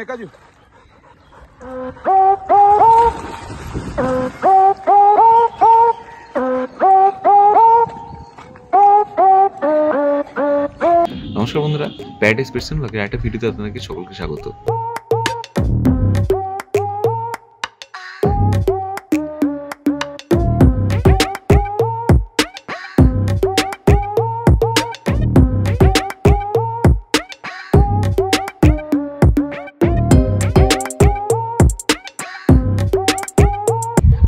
কাজু নমস্কার বন্ধুরা, প্যারাডাইস পেটস ব্লগের একটা ভিডিওতে আপনাদেরকে সকলকে স্বাগত।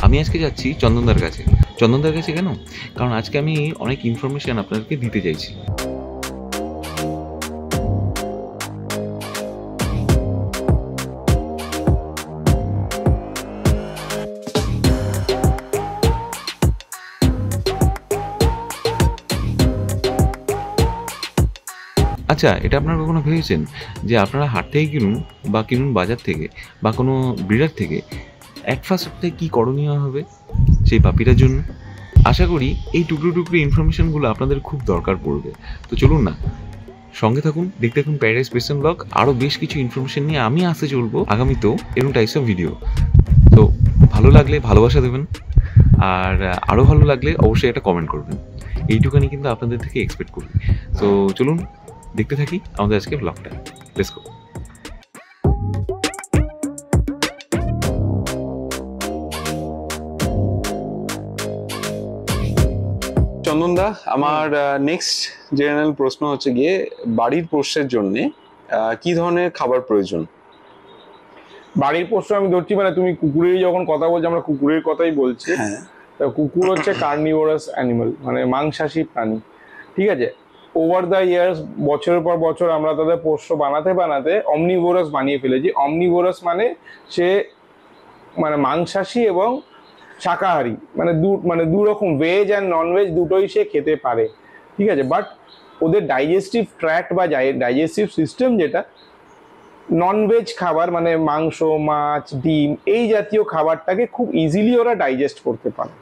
আমি আজকে যাচ্ছি চন্দনদার কাছে। চন্দনদার কাছে কেন? কারণ আজকে আমি অনেক ইনফরমেশন আপনাদেরকে দিতে চাইছি। আচ্ছা, এটা আপনারা কখনো ভেবেছেন যে আপনারা হাট থেকে কিনুন বাজার থেকে বা কোনো ব্রিডার থেকে এক ফার্স্ট সপ্তাহে কী করণীয় হবে সেই পাপিটার জন্য? আশা করি এই টুকরো ইনফরমেশনগুলো আপনাদের খুব দরকার পড়বে। তো চলুন না, সঙ্গে থাকুন, দেখতে থাকুন প্যারাডাইস পেটস ব্লগ। আরও বেশ কিছু ইনফরমেশন নিয়ে আমি আসতে চলবো আগামীতেও এরকম টাইপস অফ ভিডিও। তো ভালো লাগলে ভালোবাসা দেবেন, আর আরও ভালো লাগলে অবশ্যই একটা কমেন্ট করবেন। এইটুখানি কিন্তু আপনাদের থেকে এক্সপেক্ট করি। তো চলুন দেখতে থাকি আমাদের আজকে ব্লগটা। Let's go. চন্দনদা, আমার নেক্সট জেনারেল প্রশ্ন হচ্ছে গিয়ে বাড়ির পোষ্যের জন্য কি ধরনের খাবার প্রয়োজন? বাড়ির পোষ্য আমি ধরছি, মানে তুমি কুকুরের যখন কথা বলছো, আমরা কুকুরের কথাই বলছি। কুকুর হচ্ছে কার্নিভোরাস অ্যানিমাল, মানে মাংসাশী প্রাণী। ঠিক আছে, ওভার দ্য ইয়ার্স, বছরের পর বছর আমরা তাদের পোষ্য বানাতে অমনিভোরাস বানিয়ে ফেলেছি। অমনিভোরাস মানে সে মানে মাংসাশী এবং শাকাহারী, মানে দু রকম, ভেজ অ্যান্ড নন ভেজ দুটোই সে খেতে পারে। ঠিক আছে, বাট ওদের ডাইজেস্টিভ ট্র্যাক্ট বা ডাইজেস্টিভ সিস্টেম যেটা নন ভেজ খাবার, মানে মাংস, মাছ, ডিম এই জাতীয় খাবারটাকে খুব ইজিলি ওরা ডাইজেস্ট করতে পারে।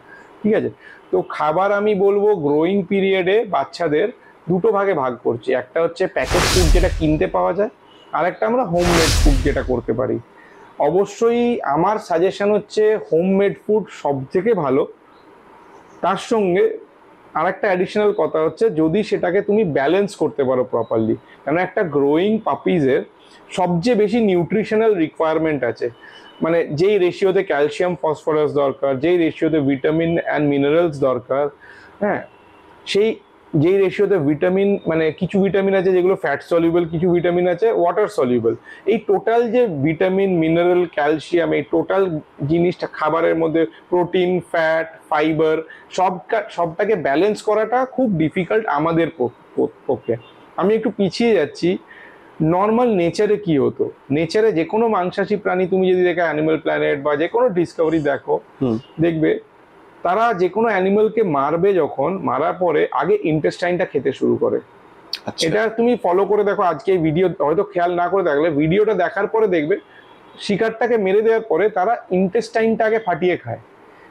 ঠিক আছে, তো খাবার আমি বলবো গ্রোয়িং পিরিয়ডে বাচ্চাদের দুটো ভাগে ভাগ করছি। একটা হচ্ছে প্যাকেট ফুড, যেটা কিনতে পাওয়া যায়, আর একটা আমরা হোমমেড ফুড যেটা করতে পারি। অবশ্যই আমার সাজেশন হচ্ছে হোমমেড ফুড সব থেকে ভালো। তার সঙ্গে আর একটা অ্যাডিশনাল কথা হচ্ছে, যদি সেটাকে তুমি ব্যালেন্স করতে পারো প্রপারলি, কারণ একটা গ্রোয়িং পাপিজের সবচেয়ে বেশি নিউট্রিশনাল রিকোয়ারমেন্ট আছে। মানে যেই রেশিওতে ক্যালসিয়াম ফসফরাস দরকার, যেই রেশিওতে ভিটামিন অ্যান্ড মিনারেলস দরকার, হ্যাঁ, যেই রেশিওতে ভিটামিন, মানে কিছু ভিটামিন আছে যেগুলো ফ্যাট সলিউবল, কিছু ভিটামিন আছে ওয়াটার সলিউবল। এই টোটাল যে ভিটামিন, মিনারেল, ক্যালসিয়াম, এই টোটাল জিনিসটা খাবারের মধ্যে, প্রোটিন, ফ্যাট, ফাইবার, সবটাকে ব্যালেন্স করাটা খুব ডিফিকাল্ট আমাদের পক্ষে। আমি একটু পিছিয়ে যাচ্ছি। নর্মাল নেচারে কি হতো, নেচারে যে কোনো মাংসাশী প্রাণী তুমি যদি দেখো, অ্যানিমাল প্ল্যানেট বা যে কোনো ডিসকভারি দেখো, দেখবে তারা যে কোনো অ্যানিমালকে মারবে, যখন মারার পরে আগে ইন্টেস্টাইনটা খেতে শুরু করে। এটা তুমি ফলো করে দেখো, আজকে এই ভিডিও হয়তো খেয়াল না করে থাকলে, ভিডিওটা দেখার পরে দেখবে শিকারটাকে মেরে দেওয়ার পরে তারা ইন্টেস্টাইনটা আগে ফাটিয়ে খায়।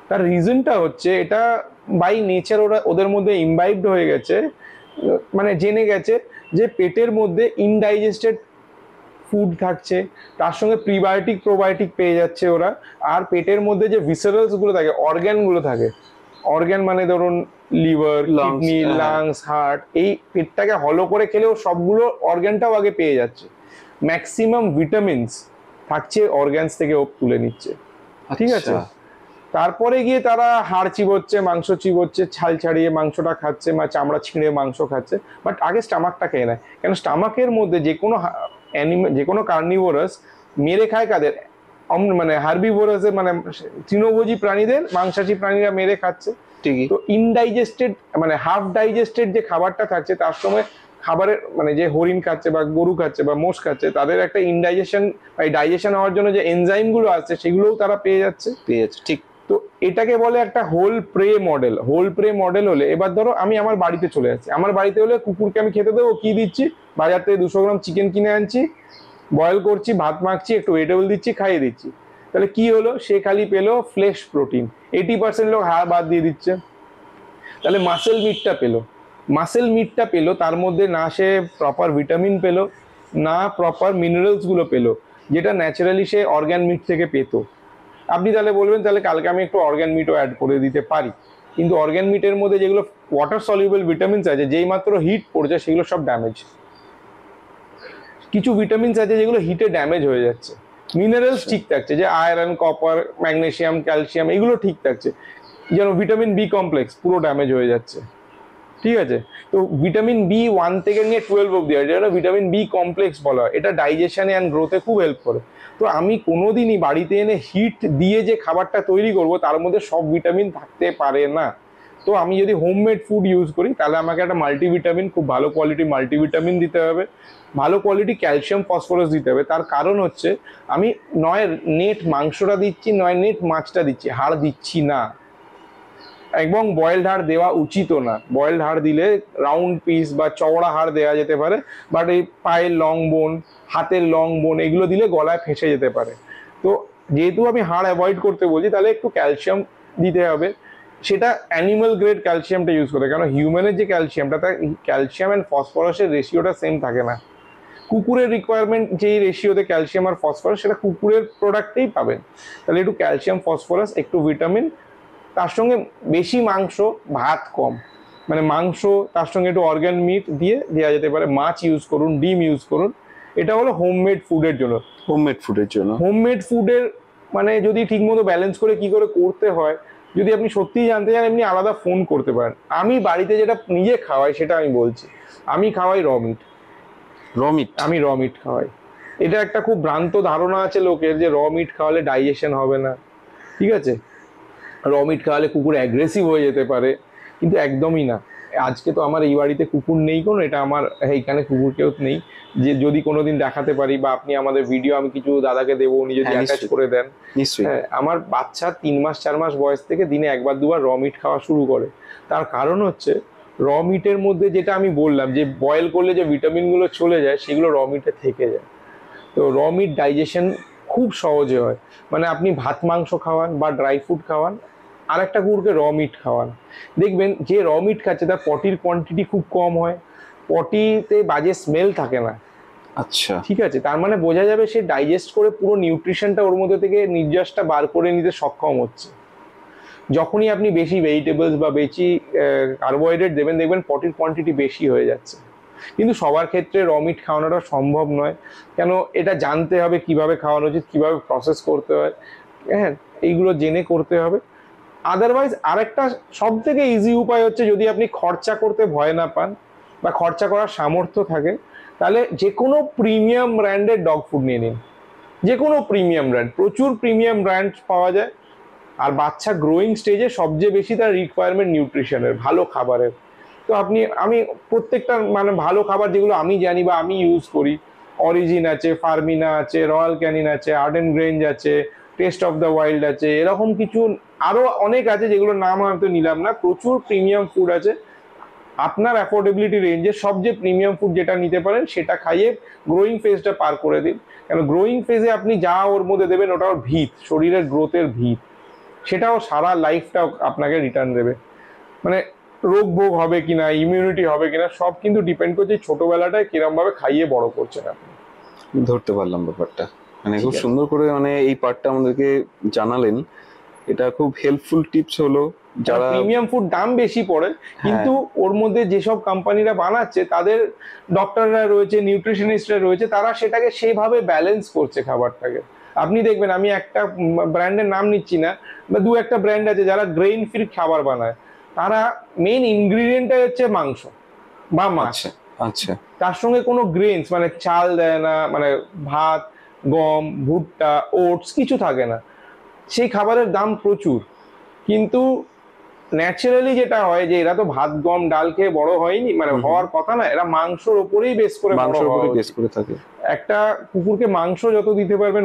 তার রিজনটা হচ্ছে, এটা বাই নেচার ওদের মধ্যে ইমবাইবড হয়ে গেছে, মানে জেনে গেছে যে পেটের মধ্যে ইনডাইজেস্টেড ফুড থাকছে, তার সঙ্গে প্রিবায়োটিক প্রোবায়োটিক পেয়ে যাচ্ছে ওরা। আর পেটের মধ্যে যে ভিসারালস গুলো থাকে, অর্গ্যানগুলো থাকে, অর্গ্যান মানে ধরুন লিভার, কিডনি, লাংস, হার্ট, এই পেটটাকে হলো করে খেলেও সবগুলো অর্গ্যানটাও আগে পেয়ে যাচ্ছে। ম্যাক্সিমাম ভিটামিনস থাকছে অর্গ্যানস থেকে ও তুলে নিচ্ছে। ঠিক আছে, তারপরে গিয়ে তারা হাড় চিবোচ্ছে, মাংস চিবোচ্ছে, ছাল ছাড়িয়ে মাংসটা খাচ্ছে, বা চামড়া ছিঁড়ে মাংস খাচ্ছে। বাট আগে স্টামাকটা খেয়ে নেয়, কেন স্টামাকের মধ্যে যে কোনো কার্নিভোরাস মেরে খায় কাদের, মানে হার্বিভোরাসের, মানে তৃণভোজী প্রাণীদের মাংসাশী প্রাণীরা মেরে খাচ্ছে। ঠিকই, তো ইনডাইজেস্টেড, মানে হাফ ডাইজেস্টেড যে খাবারটা থাকছে, তার সময় খাবারের, মানে যে হরিণ খাচ্ছে বা গরু খাচ্ছে বা মোষ খাচ্ছে, তাদের একটা ইনডাইজেশন, ডাইজেশন হওয়ার জন্য যে এনজাইম গুলো আছে সেগুলোও তারা পেয়ে যাচ্ছে। ঠিক, তো এটাকে বলে একটা whole prey model. Whole prey model হলে, এবার ধরো আমি আমার বাড়িতে চলে যাচ্ছি, আমার বাড়িতে হলে কুকুরকে আমি খেতে দেবো, কি দিচ্ছি, বাজার থেকে 200 গ্রাম চিকেন কিনে আনছি, বয়েল করছি, ভাত মাখছি, একটু ভেজিটেবল দিচ্ছি, খাইয়ে দিচ্ছি। তাহলে কি হলো, সে খালি পেলো ফ্লেশ প্রোটিন। 80% লোক হাড় বাদ দিয়ে দিচ্ছে। তাহলে মাসেল মিটটা পেলো, তার মধ্যে না সে প্রপার ভিটামিন পেলো, না প্রপার মিনারেলস গুলো পেলো, যেটা ন্যাচারালি সে অর্গ্যান মিট থেকে পেতো। আপনি তাহলে বলবেন তাহলে কালকে আমি একটু অর্গ্যান মিটও অ্যাড করে দিতে পারি, কিন্তু অর্গ্যান মিটের মধ্যে যেগুলো ওয়াটার সলিউবল ভিটামিনস আছে, যেই মাত্র হিট পড়ছে সেগুলো সব ড্যামেজ। কিছু ভিটামিনস আছে যেগুলো হিটে ড্যামেজ হয়ে যাচ্ছে, মিনারেলস ঠিক থাকছে, যে আয়রন, কপার, ম্যাগনেসিয়াম, ক্যালসিয়াম এগুলো ঠিক থাকছে, যেন ভিটামিন বি কমপ্লেক্স পুরো ড্যামেজ হয়ে যাচ্ছে। ঠিক আছে, তো ভিটামিন বি 1 থেকে নিয়ে 12 অব্দি আছে, যেটা ভিটামিন বি কমপ্লেক্স বলা হয়, এটা ডাইজেশনে অ্যান্ড গ্রোথে খুব হেল্প করে। তো আমি কোনোদিনই বাড়িতে এনে হিট দিয়ে যে খাবারটা তৈরি করব তার মধ্যে সব ভিটামিন থাকতে পারে না। তো আমি যদি হোমমেড ফুড ইউজ করি তাহলে আমাকে একটা মাল্টিভিটামিন, খুব ভালো কোয়ালিটি মাল্টিভিটামিন দিতে হবে, ভালো কোয়ালিটি ক্যালসিয়াম ফসফরাস দিতে হবে। তার কারণ হচ্ছে আমি নয় নেট মাংসটা দিচ্ছি, নয় নেট মাছটা দিচ্ছি, হাড় দিচ্ছি না। এবং বয়েলড হাড় দেওয়া উচিতও না। বয়েলড হাড় দিলে রাউন্ড পিস বা চওড়া হাড় দেওয়া যেতে পারে, বাট এই পায়ের লং বোন, হাতের লং বোন এগুলো দিলে গলায় ফেঁসে যেতে পারে। তো যেহেতু আমি হাড় অ্যাভয়েড করতে বলছি, তাহলে একটু ক্যালসিয়াম দিতে হবে, সেটা অ্যানিমাল গ্রেড ক্যালসিয়ামটা ইউজ করতে, কারণ হিউম্যানের যে ক্যালসিয়ামটা, তার ক্যালসিয়াম অ্যান্ড ফসফরাসের রেশিওটা সেম থাকে না। কুকুরের রিকোয়ারমেন্ট যেই রেশিওতে ক্যালসিয়াম আর ফসফরাস, সেটা কুকুরের প্রোডাক্টেই পাবেন। তাহলে একটু ক্যালসিয়াম, ফসফরাস, একটু ভিটামিন, তার সঙ্গে বেশি মাংস, ভাত কম, মানে মাংস তার সঙ্গে একটু অর্গ্যান মিট দিয়ে দেওয়া যেতে পারে। মাছ ইউজ করুন, ডিম ইউজ করুন। এটা হলো হোমমেড ফুডের জন্য। হোমমেড ফুডের জন্য হোমমেড ফুডের মানে যদি ঠিকমতো ব্যালেন্স করে কি করে করতে হয়, যদি আপনি সত্যিই জানতে চান, এমনি আলাদা ফোন করতে পারেন। আমি বাড়িতে যেটা নিজে খাওয়াই সেটা আমি বলছি। আমি খাওয়াই র মিট। আমি র মিট খাওয়াই। এটা একটা খুব ভ্রান্ত ধারণা আছে লোকের যে র মিট খাওয়ালে ডাইজেশন হবে না, ঠিক আছে, র মিট খাওয়ালে কুকুর অ্যাগ্রেসিভ হয়ে যেতে পারে, কিন্তু একদমই না। আজকে তো আমার এই বাড়িতে কুকুর নেই কোনো, এটা আমার এইখানে কুকুর কেউ নেই, যে যদি কোনোদিন দেখাতে পারি বা আপনি আমাদের ভিডিও আমি কিছু দাদাকে দেবো, উনি যদি অ্যাটাচ করে দেন। নিশ্চয়ই। হ্যাঁ, আমার বাচ্চা 3 মাস 4 মাস বয়স থেকে দিনে একবার দুবার র মিট খাওয়া শুরু করে। তার কারণ হচ্ছে র মিটের মধ্যে যেটা আমি বললাম, যে বয়েল করলে যে ভিটামিনগুলো চলে যায় সেগুলো র মিটে থেকে যায়। তো র মিট ডাইজেশন খুব সহজে হয়। মানে আপনি ভাত মাংস খাওয়ান বা ড্রাই ফ্রুট খাওয়ান, আর একটা কুকুরকে র মিট খাওয়ান, দেখবেন যে র মিট খাচ্ছে তার পটির কোয়ান্টিটি খুব কম হয়, পটিতে বাজে স্মেল থাকে না। আচ্ছা, ঠিক আছে, তার মানে বোঝা যাবে সে ডাইজেস্ট করে পুরো নিউট্রিশনটা ওর মধ্যে থেকে, নির্যাসটা বার করে নিতে সক্ষম হচ্ছে। যখনই আপনি বেশি ভেজিটেবলস বা বেশি কার্বোহাইড্রেট দেবেন, দেখবেন পটির কোয়ান্টিটি বেশি হয়ে যাচ্ছে। কিন্তু সবার ক্ষেত্রে র মিট খাওয়ানোটা সম্ভব নয়, কেন এটা জানতে হবে কিভাবে খাওয়ানো উচিত, কিভাবে প্রসেস করতে হয়, হ্যাঁ, এইগুলো জেনে করতে হবে। আদারওয়াইজ আরেকটা সব থেকে ইজি উপায় হচ্ছে, যদি আপনি খরচা করতে ভয় না পান বা খরচা করার সামর্থ্য থাকে, তাহলে যে কোনো প্রিমিয়াম ব্র্যান্ডের ডগ ফুড নিয়ে নিন। যে কোনো প্রিমিয়াম ব্র্যান্ড, প্রচুর প্রিমিয়াম ব্র্যান্ড পাওয়া যায়। আর বাচ্চা গ্রোয়িং স্টেজে সবচেয়ে বেশি তার রিকোয়ারমেন্ট নিউট্রিশনের, ভালো খাবারের। তো আমি প্রত্যেকটা মানে ভালো খাবার যেগুলো আমি জানি বা আমি ইউজ করি, অরিজিন আছে, ফার্মিনা আছে, রয়্যাল ক্যানিন আছে, আর্ডেন গ্রেঞ্জ আছে, টেস্ট অফ দ্য ওয়াইল্ড আছে, এরকম কিছু আরো অনেক আছে যেগুলোর নাম হয়তো নিলাম না। প্রচুর প্রিমিয়াম ফুড আছে। আপনার অ্যাফোর্ডেবিলিটি রেঞ্জে সবচেয়ে প্রিমিয়াম ফুড যেটা নিতে পারেন সেটা খাইয়ে গ্রোয়িং ফেজটা পার করে দিন। কেন গ্রোয়িং ফেজে আপনি যা ওর মধ্যে দেবেন ওটা ওর ভিত, শরীরের গ্রোথের ভিত, সেটাও সারা লাইফটা আপনাকে রিটার্ন দেবে। মানে রোগ ভোগ হবে কিনা, ইমিউনিটি হবে কিনা, সব কিন্তু ডিপেন্ড করছে ছোটবেলাটায় কিরম ভাবে খাইয়ে বড় করছেন আপনি। ধরতে পারলাম ব্যাপারটা, মানে খুব সুন্দর করে মানে এই পার্টটা আমাদেরকে জানালেন। এটা খুব হেল্পফুল টিপস হলো। যারা প্রিমিয়াম ফুড দাম বেশি পড়ে, কিন্তু ওর মধ্যে যেসব কোম্পানিরা বানাচ্ছে তাদের ডক্টররা রয়েছে, নিউট্রিশনিস্টরা রয়েছে, তারা সেটাকে সেভাবে ব্যালেন্স করছে খাবারটাকে। আপনি দেখবেন, আমি একটা ব্র্যান্ডের নাম নিচ্ছি না, বা দু একটা ব্র্যান্ড আছে যারা গ্রেইন ফ্রি খাবার বানায়, তারা মেইন ইনগ্রিডিয়েন্টটাই হচ্ছে মাংস বা মাছ। আচ্ছা, তার সঙ্গে কোনো গ্রেনস মানে চাল দেয় না, মানে ভাত, গম, ভুট্টা, ওটস কিছু থাকে না। সেই খাবারের দাম প্রচুর, কিন্তু ন্যাচারালি যেটা হয় যে এরা তো ভাত গম ডাল খেয়ে বড় হয়নি, মানে হওয়ার কথা না, এরা মাংসর ওপরেই বেস করে বড় হয়, বেস করে থাকে। একটা কুকুরকে মাংস যত দিতে পারবেন,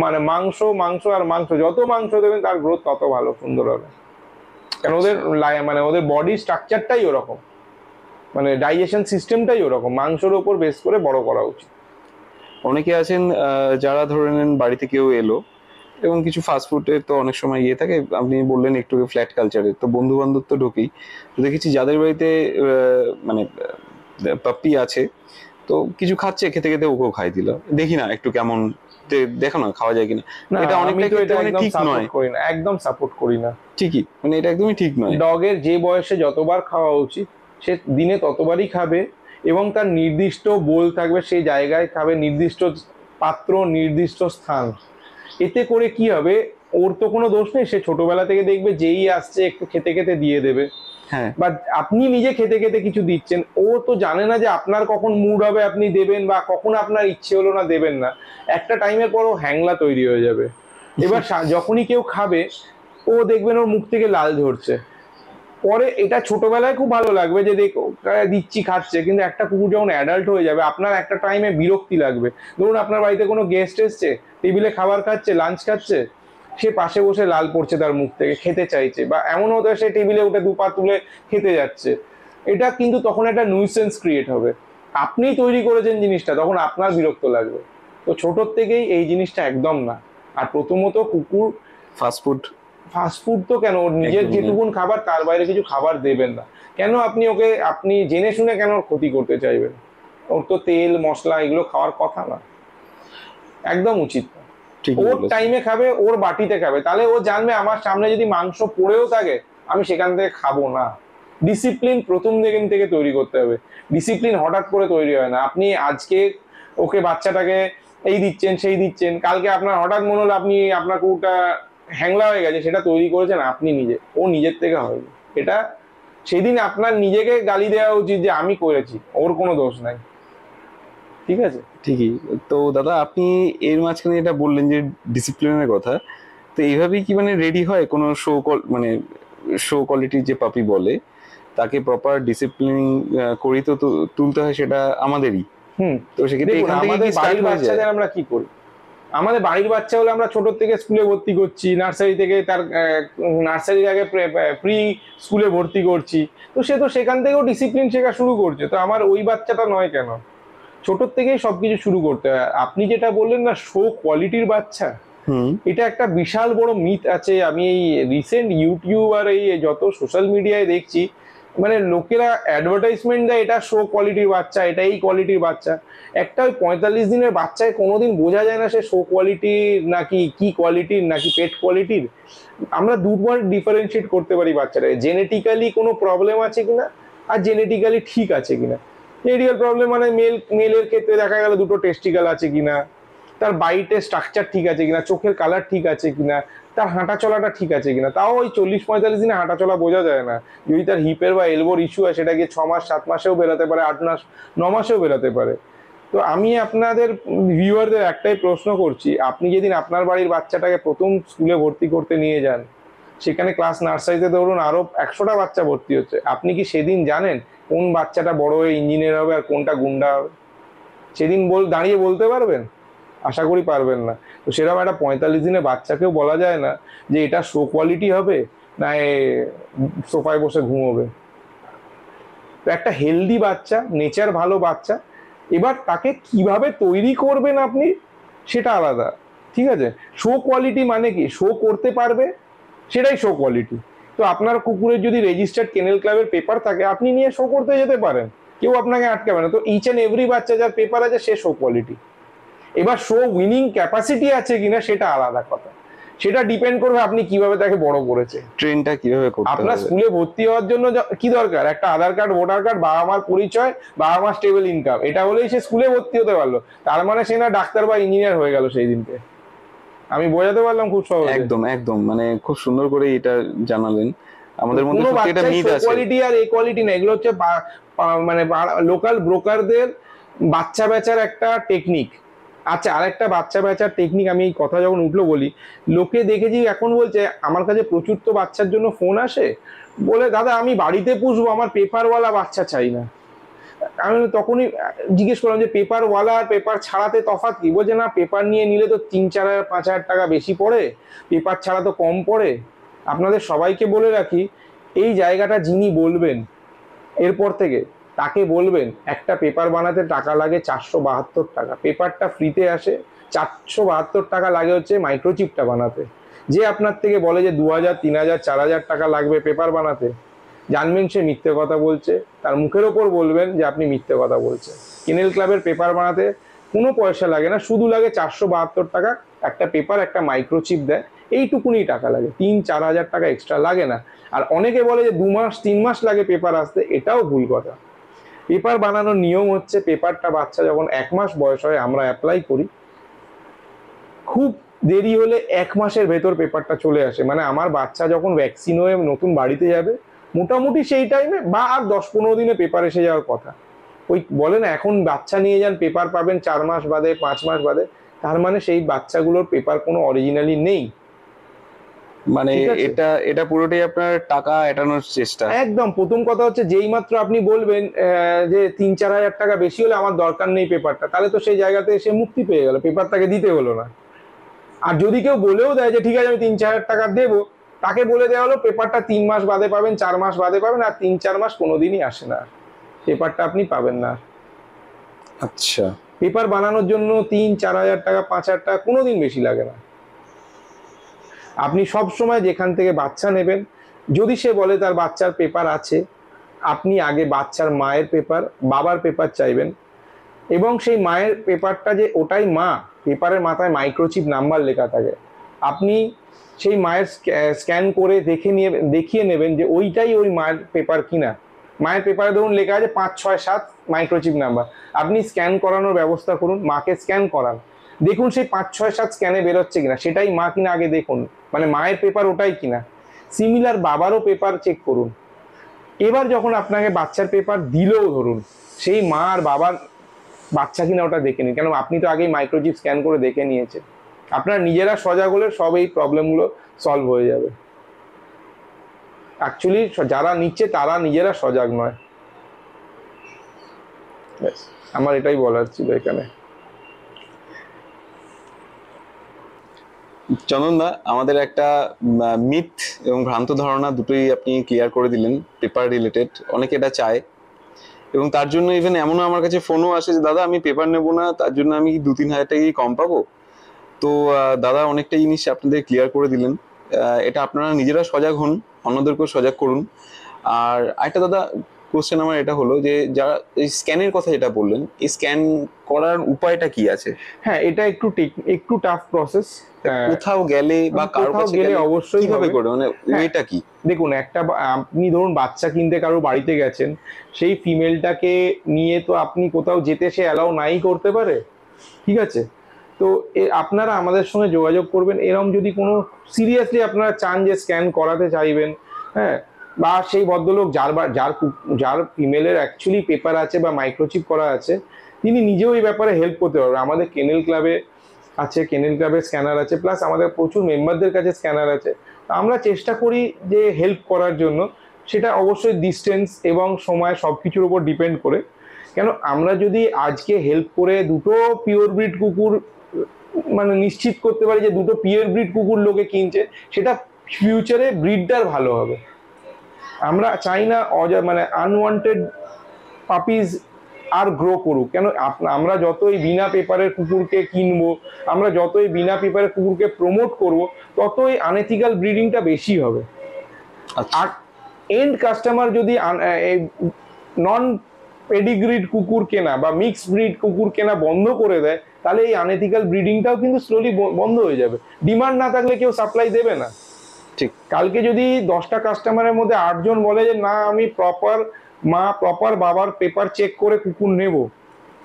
মানে মাংস মাংস আর মাংস, যত মাংস দেবেন তার গ্রোথ তত ভালো সুন্দর হবে। কারণ ওদের মানে ওদের বডি স্ট্রাকচারটাই ওরকম, মানে ডাইজেশন সিস্টেমটাই ওরকম, মাংসের ওপর বেস করে বড় করা উচিত। অনেকে আছেন যারা ধরে নেন বাড়িতে কেউ এলো, এবং কিছু ফাস্টফুডে তো অনেক সময় ইয়ে থাকে, আপনি বললেন একটু ফ্ল্যাট কালচারে, তো বন্ধু বান্ধব তো ঢোকেই, তো দেখেছি যাদের বাড়িতে মানে পাপ্পি আছে, তো কিছু খাচ্ছে, খেতে খেতে ওকেও খাই দিল, দেখি না একটু কেমন, দেখো না খাওয়া যায় কিনা। না, এটা আমি অনেকটা তো ক্ষেত্রে এটা মানে একদম ঠিক নয়। সাপোর্ট করি না, একদম সাপোর্ট করি না। ঠিকই, মানে এটা একদমই ঠিক নয়। ডগের যে বয়সে যতবার খাওয়া উচিত সে দিনে ততবারই খাবে, এবং তার নির্দিষ্ট বোল থাকবে, সেই জায়গায় খাবে, নির্দিষ্ট পাত্র, নির্দিষ্ট স্থান। এতে করে কি হবে, ওর তো কোনো দোষ নেই, সে ছোটবেলা থেকে দেখবে যেই আসছে একটু খেতে খেতে দিয়ে দেবে। হ্যাঁ, বা আপনি নিজে খেতে খেতে কিছু দিচ্ছেন, ও তো জানে না যে আপনার কখন মুড হবে আপনি দেবেন, বা কখন আপনার ইচ্ছে হলো না দেবেন না। একটা টাইমের পর ও হ্যাংলা তৈরি হয়ে যাবে। এবার যখনই কেউ খাবে, ও দেখবেন ওর মুখ থেকে লাল ঝরছে। পরে এটা ছোটবেলায় খুব ভালো লাগবে যে দেখো দিচ্ছি খাচ্ছে, কিন্তু একটা কুকুর যখন অ্যাডাল্ট হয়ে যাবে, আপনার একটা টাইমে বিরক্তি লাগবে। ধরুন আপনার বাড়িতে কোনো গেস্ট এসছে, টেবিলে খাবার খাচ্ছে, লাঞ্চ খাচ্ছে, সে পাশে বসে লাল পড়ছে তার মুখ থেকে, খেতে চাইছে, বা এমন হতে সে টেবিলে উঠে দু পা তুলে খেতে যাচ্ছে। এটা কিন্তু তখন একটা নিউসেন্স ক্রিয়েট হবে। আপনি তৈরি করেছেন জিনিসটা, তখন আপনার বিরক্ত লাগবে। তো ছোটোর থেকেই এই জিনিসটা একদম না। আর প্রথমত কুকুর ফাস্টফুড। ফাস্টফুড তো কেন, ওর নিজের একদমই না। যেটুকুন খাবার তার বাইরে কিছু খাবার দেবেন না। কেন আপনি ওকে, আপনি জেনে শুনে কেন ওর ক্ষতি করতে চাইবেন? ওর তো তেল মশলা এগুলো খাওয়ার কথা না, একদম উচিত না। ঠিক ওর বলেছেন। টাইমে খাবে, ওর বাটিতে খাবে, তাহলে ও জানবে আমার সামনে যদি মাংস পড়েও থাকে আমি সেখান থেকে খাবো না। ডিসিপ্লিন প্রথম দিন থেকে তৈরি করতে হবে। ডিসিপ্লিন হঠাৎ করে তৈরি হয় না। আপনি আজকে ওকে বাচ্চাটাকে এই দিচ্ছেন সেই দিচ্ছেন, কালকে আপনার হঠাৎ মনে হলো আপনি আপনার কুকুরটা হ্যাংলা হয়ে গেছে, সেটা তৈরি করেছেন আপনি নিজে, ও নিজের থেকে হয়নি। এটা সেদিন আপনার নিজেকে গালি দেওয়া উচিত যে আমি করেছি, ওর কোনো দোষ নাই। ঠিক আছে। ঠিকই। তো দাদা, আপনি এর মাঝখানে এটা বললেন যে ডিসিপ্লিনের কথা, তো এইভাবেই কি মানে রেডি হয় কোনো মানে শো কোয়ালিটির যে পাপি বলে, তাকে প্রপার ডিসিপ্লিন করেই তো তুলতে হয়, সেটা আমাদেরই। হুম। তো সেক্ষেত্রে দেখুন এখান থেকে আমাদের কি স্টার্ট বাড়ির হয়ে যায়? বাচ্চাদের আমরা কি করি, আমাদের বাড়ির বাচ্চা হলে আমরা ছোট থেকে স্কুলে ভর্তি করছি, নার্সারি থেকে তার নার্সারির আগে প্রি স্কুলে ভর্তি করছি, তো সে তো সেখান থেকেও ডিসিপ্লিন শেখা শুরু করছে। তো আমার ওই বাচ্চাটা নয় কেন? ছোটোর থেকেই সবকিছু শুরু করতে হয়। আপনি যেটা বললেন না শো কোয়ালিটির বাচ্চা, হুম। এটা একটা বিশাল বড় মিথ আছে। আমি এই রিসেন্ট ইউটিউব আর এই যত সোশ্যাল মিডিয়ায় দেখছি, মানে লোকেরা অ্যাডভার্টাইজমেন্ট দেয় এটা শো কোয়ালিটির বাচ্চা, এটা এই কোয়ালিটির বাচ্চা। একটা ওই 45 দিনের বাচ্চায় কোনোদিন বোঝা যায় না সে শো কোয়ালিটির নাকি কি কোয়ালিটির নাকি পেট কোয়ালিটির। আমরা দুবার ডিফারেন্সিয়েট করতে পারি বাচ্চাটা জেনেটিক্যালি কোনো প্রবলেম আছে কিনা আর জেনেটিক্যালি ঠিক আছে কিনা। জেনেটিক্যাল প্রবলেম মানে মেলের ক্ষেত্রে দেখা গেল দুটো টেস্টিক্যাল আছে কিনা, তার বাইটের স্ট্রাকচার ঠিক আছে কিনা, চোখের কালার ঠিক আছে কিনা, তার হাঁটা চলাটা ঠিক আছে কিনা। তাও ওই 40-45 দিনে হাঁটা চলা বোঝা যায় না। যদি তার হিপের বা এলবোর ইস্যু হয় সেটা গিয়ে 6 মাস 7 মাসেও বেরোতে পারে, 8 মাস 9 মাসেও বেরোতে পারে। তো আমি আপনাদের ভিউয়ারদের একটাই প্রশ্ন করছি, আপনি যেদিন আপনার বাড়ির বাচ্চাটাকে প্রথম স্কুলে ভর্তি করতে নিয়ে যান, সেখানে ক্লাস নার্সারিতে ধরুন আরো 100টা বাচ্চা ভর্তি হচ্ছে, আপনি কি সেদিন জানেন কোন বাচ্চাটা বড় হয়ে ইঞ্জিনিয়ার হবে আর কোনটা গুন্ডা হবে? সেদিন দাঁড়িয়ে বলতে পারবেন? আশা করি পারবেন না। তো সেরকম একটা 45 দিনের বাচ্চাকেও বলা যায় না যে এটা শো কোয়ালিটি হবে না সোফায় বসে ঘুমোবে। তো একটা হেলদি বাচ্চা, নেচার ভালো বাচ্চা, এবার তাকে কিভাবে তৈরি করবেন আপনি সেটা আলাদা। ঠিক আছে। শো কোয়ালিটি মানে কি, শো করতে পারবে, সেটাই শো কোয়ালিটি। তো আপনার কুকুরের যদি রেজিস্টার্ড কেনেল ক্লাবের পেপার থাকে, আপনি নিয়ে শো করতে যেতে পারেন, কেউ আপনাকে আটকাবে না। তো ইচ অ্যান্ড এভরি বাচ্চা যার পেপার আছে সে শো কোয়ালিটি। এবার শো উইনিং ক্যাপাসিটি আছে কিনা সেটা আলাদা কথা, সেটা ডিপেন্ড করবে আপনি কিভাবে তাকে বড় করেছে। ট্রেনটা কিভাবে করতে আপনার হবে? স্কুলে ভর্তি হওয়ার জন্য কি দরকার? একটা আধার কার্ড, ভোটার কার্ড, বাবা মার পরিচয়, বাবা মার স্টেবল ইনকাম, এটা হলেই সে স্কুলে ভর্তি হতে পারলো। তার মানে সে না ডাক্তার বা ইঞ্জিনিয়ার হয়ে গেল সেই দিনকে। আমি বোঝাতে পারলাম খুব সহজে? একদম একদম, মানে খুব সুন্দর করে এটা জানালেন। আমাদের মধ্যে কোনো সত্যি এটা বাচ্চাই মিথ শো আছে। কোয়ালিটি আর এ কোয়ালিটি না, এগুলো হচ্ছে মানে লোকাল ব্রোকারদের বাচ্চা বেচার একটা টেকনিক। আচ্ছা, আরেকটা বাচ্চা বেচার টেকনিক, আমি এই কথা যখন উঠলো বলি, লোকে দেখেছি এখন বলছে আমার কাছে প্রচুর তো বাচ্চার জন্য ফোন আসে, বলে দাদা আমি বাড়িতে পুষবো, আমার পেপারওয়ালা বাচ্চা চাই না। আমি তখনই জিজ্ঞেস করলাম যে পেপারওয়ালা আর পেপার ছাড়াতে তফাৎ কি? বলছে না, পেপার নিয়ে নিলে তো 3-4-5 হাজার টাকা বেশি পড়ে, পেপার ছাড়া তো কম পড়ে। আপনাদের সবাইকে বলে রাখি, এই জায়গাটা যিনি বলবেন এরপর থেকে তাকে বলবেন একটা পেপার বানাতে টাকা লাগে 472 টাকা, পেপারটা ফ্রিতে আসে। 472 টাকা লাগে হচ্ছে মাইক্রোচিপটা বানাতে। যে আপনার থেকে বলে যে 2000, 3000, 4000 টাকা লাগবে পেপার বানাতে, জানবেন সে মিথ্যে কথা বলছে, তার মুখের ওপর বলবেন যে আপনি মিথ্যে কথা বলছেন। কেনেল ক্লাবের পেপার বানাতে কোনো পয়সা লাগে না, শুধু লাগে 472 টাকা একটা পেপার, একটা মাইক্রোচিপ দেয়, এইটুকুনি টাকা লাগে, 3-4 হাজার টাকা এক্সট্রা লাগে না। আর অনেকে বলে যে 2 মাস 3 মাস লাগে পেপার আসতে, এটাও ভুল কথা। পেপার বানানোর নিয়ম হচ্ছে, পেপারটা বাচ্চা যখন 1 মাস বয়স হয় আমরা অ্যাপ্লাই করি, খুব দেরি হলে 1 মাসের ভেতর পেপারটা চলে আসে। মানে আমার বাচ্চা যখন ভ্যাকসিন হয়ে নতুন বাড়িতে যাবে মোটামুটি সেই টাইমে বা আর 10-15 দিনে পেপার এসে যাওয়ার কথা। ওই বলে না এখন বাচ্চা নিয়ে যান পেপার পাবেন 4 মাস বাদে, 5 মাস বাদে, তার মানে সেই বাচ্চাগুলোর পেপার কোনো অরিজিনালি নেই। মানে এটা এটা পুরোটাই আপনার টাকা এটানোর চেষ্টা। একদম। প্রথম কথা হচ্ছে যেই মাত্র আপনি বলবেন যে 3-4 হাজার টাকা বেশি হলে আমার দরকার নেই পেপারটা, তাহলে তো সেই জায়গাতে এসে মুক্তি পেয়ে গেল, পেপারটাকে দিতে হলো না। আর যদি কেউ বলেও দেয় যে ঠিক আছে আমি 3-4 হাজার টাকা দেবো, তাকে বলে দেওয়া হলো পেপারটা 3 মাস বাদে পাবেন, 4 মাস বাদে পাবেন, আর 3-4 মাস কোনোদিনই আসে না, পেপারটা আপনি পাবেন না। আচ্ছা, পেপার বানানোর জন্য 3-4 হাজার টাকা, 5 হাজার টাকা কোনোদিন বেশি লাগে না। আপনি সব সময় যেখান থেকে বাচ্চা নেবেন, যদি সে বলে তার বাচ্চার পেপার আছে, আপনি আগে বাচ্চার মায়ের পেপার, বাবার পেপার চাইবেন, এবং সেই মায়ের পেপারটা যে ওটাই মা, পেপারের মাথায় মাইক্রোচিপ নাম্বার লেখা থাকে, আপনি সেই মায়ের স্ক্যান করে দেখিয়ে নেবেন যে ওইটাই ওই মায়ের পেপার কিনা। মায়ের পেপারে ধরুন লেখা আছে 5-6-7 মাইক্রোচিপ নাম্বার, আপনি স্ক্যান করানোর ব্যবস্থা করুন, মাকে স্ক্যান করান, দেখুন সেই 5-6-7 স্ক্যানে বেরোচ্ছে কিনা, সেটাই মা কিনা আগে দেখুন, মানে মায়ের পেপার ওটাই কিনা। সিমিলার বাবারও পেপার চেক করুন। এবার যখন আপনাকে বাচ্চার পেপার দিলেও ধরুন, সেই মা আর বাবার বাচ্চা কিনা ওটা দেখে নিন, কেন আপনি তো আগেই মাইক্রোচিপ স্ক্যান করে দেখে নিয়েছেন। আপনারা নিজেরা সজাগ হলে সব এই প্রবলেমগুলো সলভ হয়ে যাবে। অ্যাকচুয়ালি যারা নিচ্ছে তারা নিজেরা সজাগ নয়। আমার এটাই বলার ছিল এখানে। চন্দনদা, আমাদের একটা মিথ এবং ভ্রান্ত ধারণা দুটোই আপনি ক্লিয়ার করে দিলেন পেপার রিলেটেড। অনেকে এটা চায় এবং তার জন্য ইভেন এমনও আমার কাছে ফোনও আসে যে দাদা আমি পেপার নেবো না, তার জন্য আমি 2-3 হাজার টাকা কম পাবো। তো দাদা অনেকটা জিনিস আপনাদের ক্লিয়ার করে দিলেন। এটা আপনারা নিজেরা সজাগ হন, অন্যদেরকেও সজাগ করুন। আর একটা দাদা কোশ্চেন আমার এটা হলো যে যারা এই স্ক্যানের কথা যেটা বললেন, এই স্ক্যান করার উপায়টা কি আছে? হ্যাঁ, এটা একটু টাফ প্রসেস। কোথাও গেলে বা কারো কাছে গেলে অবশ্যই কিভাবে করে, মানে ওয়েটা কি? দেখুন, আপনি ধরুন বাচ্চা কিনতে কারো বাড়িতে গেছেন, সেই ফিমেলটাকে নিয়ে তো আপনি কোথাও যেতে সে অ্যালাউ নাই করতে পারে, ঠিক আছে? তো আপনারা আমাদের সঙ্গে যোগাযোগ করবেন, এরকম যদি কোনো সিরিয়াসলি আপনারা চান যে স্ক্যান করাতে চাইবেন, হ্যাঁ, বা সেই ভদ্রলোক যার ফিমেলের অ্যাকচুয়ালি পেপার আছে বা মাইক্রোচিপ করা আছে, তিনি নিজেও এই ব্যাপারে হেল্প করতে পারবেন। আমাদের কেনেল ক্লাবে আছে, কেনেল ক্লাবের স্ক্যানার আছে, প্লাস আমাদের প্রচুর মেম্বারদের কাছে স্ক্যানার আছে। আমরা চেষ্টা করি যে হেল্প করার জন্য, সেটা অবশ্যই ডিস্টেন্স এবং সময় সব কিছুর উপর ডিপেন্ড করে। কেন আমরা যদি আজকে হেল্প করে দুটো পিওর ব্রিড কুকুর মানে নিশ্চিত করতে পারি যে দুটো পিওর ব্রিড কুকুর লোকে কিনছে, সেটা ফিউচারে ব্রিডটার ভালো হবে। আমরা চাই না মানে আনওয়ান্টেড পাপিজ আর গ্রো করুক। কেন আমরা যতই বিনা পেপারের কুকুরকে কিনবো, আমরা যতই বিনা পেপারের কুকুরকে প্রমোট করব, ততই আনএথিক্যাল ব্রিডিংটা বেশি হবে। আর এন্ড কাস্টমার যদি নন পেডিগ্রিড কুকুর কেনা বা মিক্সড ব্রিড কুকুর কেনা বন্ধ করে দেয়, তাহলে এই আনএথিক্যাল ব্রিডিংটাও কিন্তু স্লোলি বন্ধ হয়ে যাবে। ডিমান্ড না থাকলে কেউ সাপ্লাই দেবে না। ঠিক, কালকে যদি 10টা কাস্টমারের মধ্যে 8 জন বলে যে না আমি প্রপার মা প্রপার বাবার পেপার চেক করে কুকুর নেব,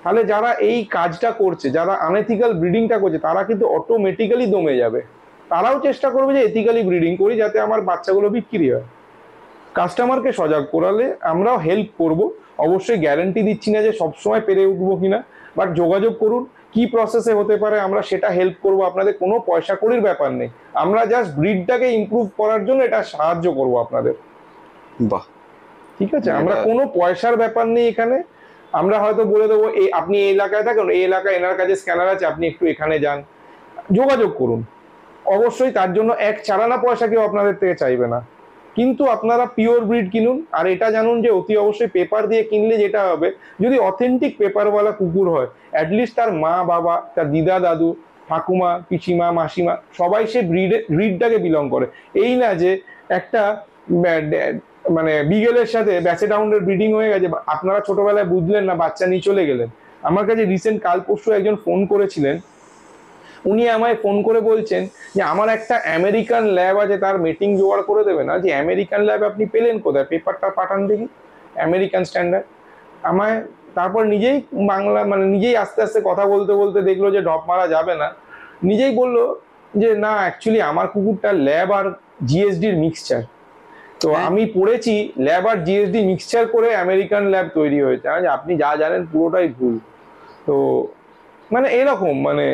তাহলে যারা এই কাজটা করছে, যারা আনএথিক্যাল ব্রিডিংটা করছে, তারা কিন্তু অটোমেটিক্যালি দমে যাবে। তারাও চেষ্টা করবে যে এথিক্যালি ব্রিডিং করি, যাতে আমার বাচ্চাগুলো বিক্রি হয়। কাস্টমারকে সজাগ করালে আমরাও হেল্প করব। অবশ্যই গ্যারান্টি দিচ্ছি না যে সবসময় পেরে উঠবো কিনা, বাট যোগাযোগ করুন, কি প্রসেসে হতে পারে আমরা সেটা হেল্প করব। আপনাদের কোনো পয়সা কড়ির ব্যাপার নেই, আমরা জাস্ট ব্রিডটাকে ইমপ্রুভ করার জন্য এটা সাহায্য করব আপনাদের। বাহ, ঠিক আছে, আমরা কোনো পয়সার ব্যাপার নেই এখানে। আমরা হয়তো বলে দেবো এই আপনি এই এলাকায় থাকেন, এই এলাকায় এনার কাছে স্ক্যানার আছে, আপনি একটু এখানে যান, যোগাযোগ করুন। অবশ্যই তার জন্য এক চারানা পয়সা কেউ আপনাদের থেকে চাইবে না, কিন্তু আপনারা পিওর ব্রিড কিনুন। আর এটা জানুন যে অতি অবশ্যই পেপার দিয়ে কিনলে যেটা হবে, যদি অথেন্টিক পেপারওয়ালা কুকুর হয়, অ্যাটলিস্ট তার মা বাবা, তার দিদা দাদু, ঠাকুমা পিসিমা মাসিমা সবাই সে ব্রিডটাকে বিলং করে। এই না যে একটা মানে বিগেলের সাথে ব্যাচেট হাউন্ডের ব্রিডিং হয়ে গেছে, আপনারা ছোটবেলায় বুঝলেন না, বাচ্চা নিয়ে চলে গেলেন। আমার কাছে রিসেন্ট কাল পরশু একজন ফোন করেছিলেন, উনি আমায় ফোন করে বলছেন যে আমার একটা আমেরিকান ল্যাব আছে, তার মিটিং জোগাড় করে দেবে না। যে আমেরিকান ল্যাব আপনি পেলেন কোথায়, পেপারটা পাঠান দেখি, আমেরিকান স্ট্যান্ডার্ড আমায়। তারপর নিজেই বাংলা মানে নিজেই আস্তে আস্তে কথা বলতে বলতে দেখলো যে ড্রপ মারা যাবে না, নিজেই বললো যে না অ্যাকচুয়ালি আমার কুকুরটা ল্যাব আর জিএসডির মিক্সচার। তো আমি পড়েছি ল্যাব আর জিএসডি মিক্সচার করে আমেরিকান ল্যাব তৈরি হয়েছে। আপনি যা জানেন পুরোটাই ভুল। তো মানে এরকম মানে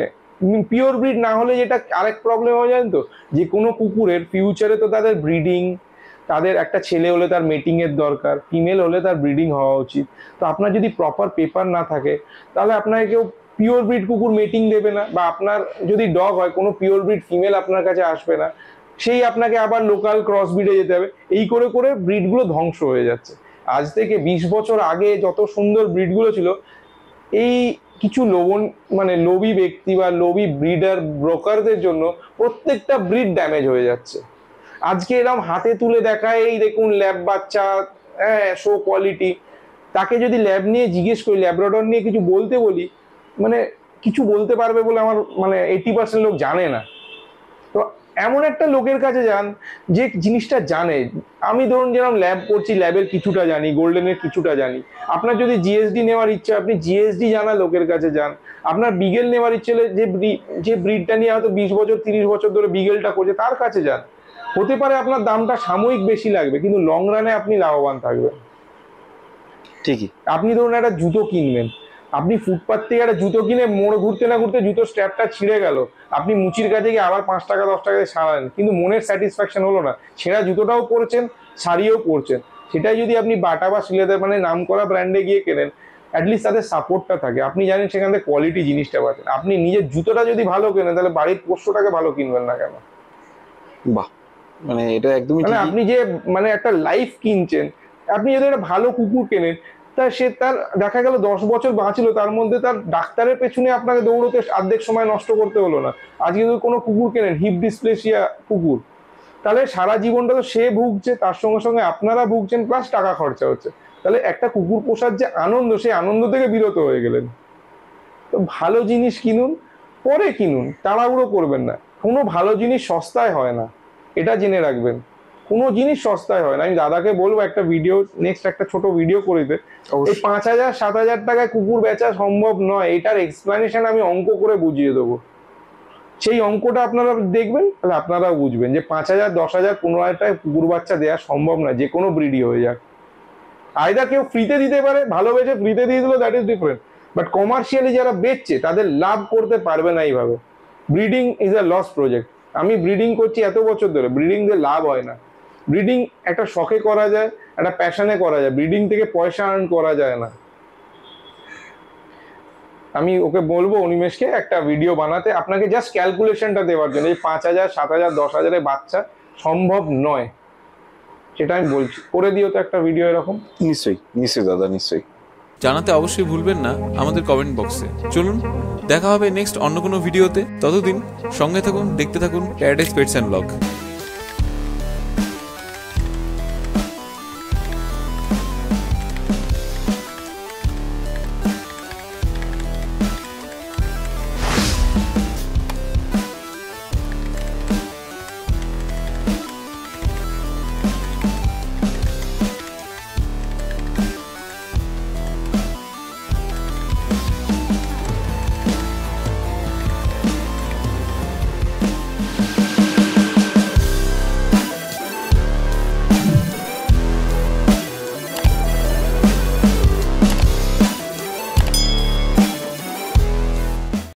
পিওর ব্রিড না হলে যেটা আরেক প্রবলেম হয়ে যায় তো, যে কোনো কুকুরের ফিউচারে তো তাদের ব্রিডিং, তাদের একটা ছেলে হলে তার মেটিং এর দরকার, ফিমেল হলে তার ব্রিডিং হওয়া উচিত। তো আপনার যদি প্রপার পেপার না থাকে তাহলে আপনাকে কেউ পিওর ব্রিড কুকুর মেটিং দেবে না, বা আপনার যদি ডগ হয় কোনো পিওর ব্রিড ফিমেল আপনার কাছে আসবে না, সেই আপনাকে আবার লোকাল ক্রস ব্রিডে যেতে হবে। এই করে করে ব্রিডগুলো ধ্বংস হয়ে যাচ্ছে। আজ থেকে 20 বছর আগে যত সুন্দর ব্রিডগুলো ছিল, এই কিছু লোভী ব্যক্তি বা লোভী ব্রিডার ব্রোকারদের জন্য প্রত্যেকটা ব্রিড ড্যামেজ হয়ে যাচ্ছে। আজকে এরকম হাতে তুলে দেখায়, এই দেখুন ল্যাব বাচ্চা, হ্যাঁ শো কোয়ালিটি, তাকে যদি ল্যাব নিয়ে জিজ্ঞেস করি, ল্যাব্রাডর নিয়ে কিছু বলতে বলি, মানে কিছু বলতে পারবে বলে আমার মানে 80% লোক জানে না। তো এমন একটা লোকের কাছে যান যে জিনিসটা জানে। আমি ধরুন যেরকম ল্যাব করছি, ল্যাবের কিছুটা জানি, গোল্ডেনের কিছুটা জানি। আপনার যদি জিএসডি নেওয়ার ইচ্ছা, আপনি জিএসডি জানা লোকের কাছে যান। আপনার বিগেল নেওয়ার ইচ্ছে হলে যে ব্রিডটা নিয়ে হয়তো 20 বছর 30 বছর ধরে বিগেলটা করছে তার কাছে যান। হতে পারে আপনার দামটা সাময়িক বেশি লাগবে, কিন্তু লং রানে আপনি লাভবান থাকবেন। ঠিকই। আপনি ধরুন একটা জুতো কিনবেন, আপনি ফুটপাথ থেকে একটা জুতো কিনে মোড় ঘুরতে না ঘুরতে জুতো স্ট্র্যাপটা ছিঁড়ে গেল, আপনি মুচির কাছে গিয়ে আবার 5 টাকা 10 টাকা সারালেন, কিন্তু মনের স্যাটিসফ্যাকশন হলো না। ছেঁড়া জুতোটাও পরছেন, শাড়িও পরছেন। সেটাই যদি আপনি বাটা বা সিলেদের মানে নাম করা ব্র্যান্ডে গিয়ে কেনেন, অ্যাটলিস্ট তাদের সাপোর্টটা থাকে, আপনি জানেন সেখান থেকে কোয়ালিটি জিনিসটা পাচ্ছেন। আপনি নিজের জুতোটা যদি ভালো কেনেন, তাহলে বাড়ির পোষ্যটাকে ভালো কিনবেন না কেন? বাহ, মানে এটা একদমই মানে ঠিকই। আপনি যে মানে একটা লাইফ কিনছেন, আপনি যদি একটা ভালো কুকুর কেনেন, তা সে তার দেখা গেল 10 বছর বাঁচলো, তার মধ্যে তার ডাক্তারের পেছনে আপনাকে দৌড়তে অর্ধেক সময় নষ্ট করতে হলো না। আজকে যদি কোনো কুকুর কেনেন, হিপ ডিসপ্লেসিয়া কুকুর, তাহলে সারা জীবনটা তো সে ভুগছে, তার সঙ্গে সঙ্গে আপনারা ভুগছেন, প্লাস টাকা খরচা হচ্ছে। তাহলে একটা কুকুর পোষার যে আনন্দ, সেই আনন্দ থেকে বিরত হয়ে গেলেন। তো ভালো জিনিস কিনুন, পরে কিনুন, তাড়াহুড়ো করবেন না। কোনো ভালো জিনিস সস্তায় হয় না, এটা জেনে রাখবেন। কোনো জিনিস সস্তায় হয় না। আমি দাদাকে বলবো একটা ভিডিও, নেক্সট একটা ছোট ভিডিও করে দিতে। এই 5,000-7,000 টাকায় কুকুর বেচা সম্ভব নয়, এটার এক্সপ্লানেশন আমি অঙ্ক করে বুঝিয়ে দেবো। সেই অঙ্কটা আপনারা দেখবেন, তাহলে আপনারাও বুঝবেন যে 5,000, 10,000, 15,000 টাকায় কুকুর বাচ্চা দেওয়া সম্ভব না, যে কোনো ব্রিডই হয়ে যাক। আইদার কেউ ফ্রিতে দিতে পারে, ভালোবেসে ফ্রিতে দিয়ে দিল, that is different. But commercially যারা বেচছে তাদের লাভ করতে পারবে না এইভাবে। Breeding is a loss project. আমি ব্রিডিং করছি এত বছর ধরে, ব্রিডিং দিয়ে লাভ হয় না। ব্রিডিং একটা শখে করা যায়, একটা প্যাশনে করা যায়, ব্রিডিং থেকে পয়সা আর্ন করা যায় না। আমি ওকে বলবো অনিমেষকে একটা ভিডিও বানাতে, আপনাকে জাস্ট ক্যালকুলেশনটা দেওয়ার জন্য। এই 5,000, 7,000, 10,000 বাচ্চা সম্ভব নয়, সেটা আমি বলছি। করে দিও তো একটা ভিডিও এরকম। নিশ্চয়ই নিশ্চয়ই দাদা, নিশ্চয়ই। জানাতে অবশ্যই ভুলবেন না আমাদের কমেন্ট বক্সে। চলুন দেখা হবে নেক্সট অন্য কোনো ভিডিওতে। ততদিন সঙ্গে থাকুন, দেখতে থাকুন প্যারাডাইস পেটস অ্যান্ড ব্লগ।